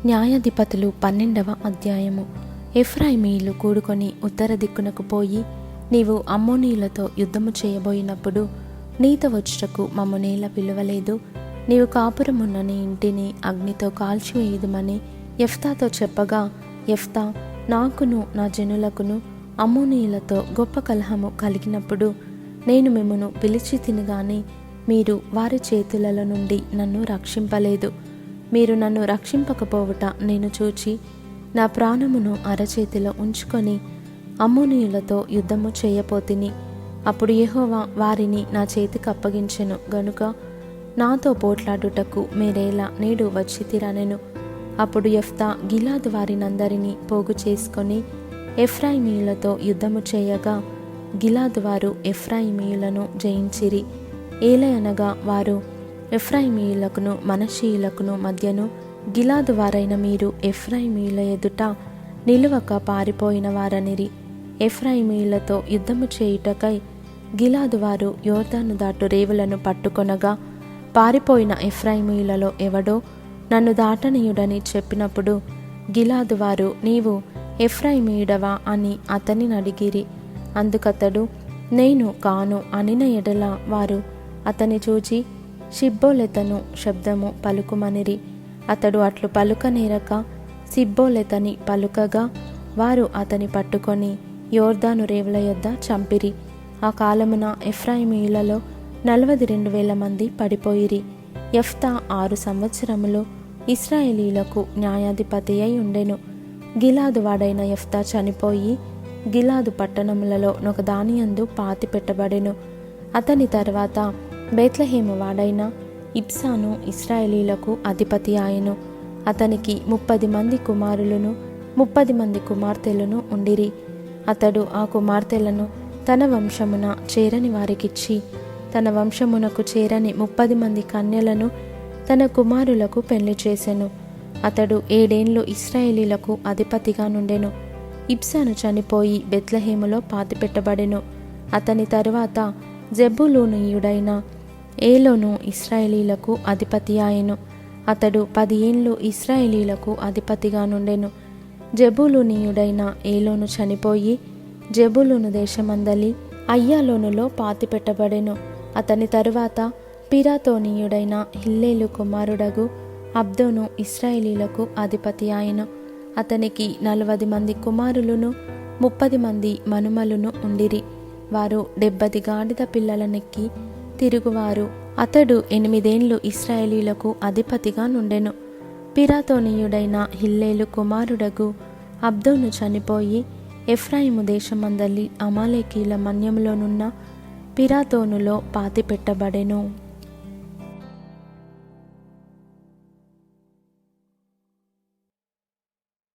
న్యాయాధిపతులు 12వ అధ్యాయము. ఎఫ్రాయిమీయులు కూడుకొని ఉత్తర దిక్కునకు పోయి, నీవు అమ్మోనీయులతో యుద్ధము చేయబోయినప్పుడు నీతో వచ్చుటకు మమ్మునేలా పిలువలేదు? నీవు కాపురమున్న నీ ఇంటిని అగ్నితో కాల్చివేయుదుమని యెఫ్తాతో చెప్పగా, యెఫ్తా, నాకును నా జనులకును అమ్మోనీయులతో గొప్ప కలహము కలిగినప్పుడు నేను మిమ్మును పిలిచి తిని గాని మీరు వారి చేతులలో నుండి నన్ను రక్షింపలేదు. మీరు నన్ను రక్షింపకపోవుట నేను చూచి నా ప్రాణమును అరచేతిలో ఉంచుకొని అమ్మోనీయులతో యుద్ధము చేయపోతిని. అప్పుడు యెహోవా వారిని నా చేతికి అప్పగించెను గనుక నాతో పోట్లాడుటకు మీరేలా నేడు వచ్చితిరనెను. అప్పుడు యెఫ్తా గిలాదు వారినందరినీ పోగు చేసుకొని ఎఫ్రాయిమీయులతో యుద్ధము చేయగా, గిలాదు వారు ఎఫ్రాయిమీయులను జయించిరి. ఏలయనగా వారు ఎఫ్రాయిమీయులకును మనష్షీయులకును మధ్యను గిలాదు వారైన మీరు ఎఫ్రాయిమీయుల ఎదుట నిలువక పారిపోయిన వారనిరి. ఎఫ్రాయిమీయులతో యుద్ధము చేయుటకై గిలాదు వారు యోర్దాను దాటు రేవులను పట్టుకొనగా, పారిపోయిన ఎఫ్రాయిమీయులలో ఎవడో నన్ను దాటనీయుడని చెప్పినప్పుడు గిలాదు వారు, నీవు ఎఫ్రాయిమీయుడవా అని అతనిని అడిగిరి. అందుకతడు, నేను కాను అనిన ఎడల వారు అతని చూచి షిబ్బోలెతను శబ్దము పలుకుమనిరి. అతడు అట్లు పలుకనేరక సిబ్బోలెతని పలుకగా, వారు అతని పట్టుకొని యోర్దాను రేవుల యొద్ద చంపిరి. ఆ కాలమున ఎఫ్రాయిమీయులలో 42,000 మంది పడిపోయిరి. యెఫ్తా 6 సంవత్సరములు ఇశ్రాయేలీయులకు న్యాయాధిపతి అయి ఉండెను. గిలాదు వాడైన యెఫ్తా చనిపోయి గిలాదు పట్టణములలో ఒక దానియందు పాతి పెట్టబడెను. అతని తర్వాత బేత్లెహేము వాడైన ఇబ్సాను ఇశ్రాయేలీయులకు అధిపతి ఆయను. అతనికి 30 మంది కుమారులను 30 మంది కుమార్తెలను ఉండిరి. అతడు ఆ కుమార్తెలను తన వంశమున చేరని వారికిచ్చి, తన వంశమునకు చేరని 30 మంది కన్యలను తన కుమారులకు పెళ్లి చేసెను. అతడు 7 ఏండ్లు ఇశ్రాయేలీయులకు అధిపతిగా నుండెను. ఇబ్సాను చనిపోయి బెత్లెహేములో పాతిపెట్టబడెను. అతని తరువాత జెబూలూనీయుడైన ఏలోను ఇశ్రాయేలీయులకు అధిపతి ఆయను. అతడు 10 ఏండ్లు ఇశ్రాయేలీయులకు అధిపతిగా నుండెను. జెబూలూనీయుడైన ఏలోను చనిపోయి జెబూలూను దేశమందలి అయ్యాలోనులో పాతిపెట్టబడెను. అతని తరువాత పిరాతోనీయుడైన హిల్లేలు కుమారుడగు అబ్దోను ఇశ్రాయేలీయులకు అధిపతి ఆయను. అతనికి 40 మంది కుమారులను 30 మంది మనుమలును ఉండిరి. వారు 70 గాడిద పిల్లలనెక్కి తిరుగువారు. అతడు 8 ఏండ్లు ఇశ్రాయేలీయులకు అధిపతిగా నుండెను. పిరాతోనీయుడైన హిల్లేలు కుమారుడగు అబ్దోను చనిపోయి ఎఫ్రాయిము దేశమందలి అమాలేకీయుల మన్యములోనున్న పిరాతోనులో పాతిపెట్టబడెను.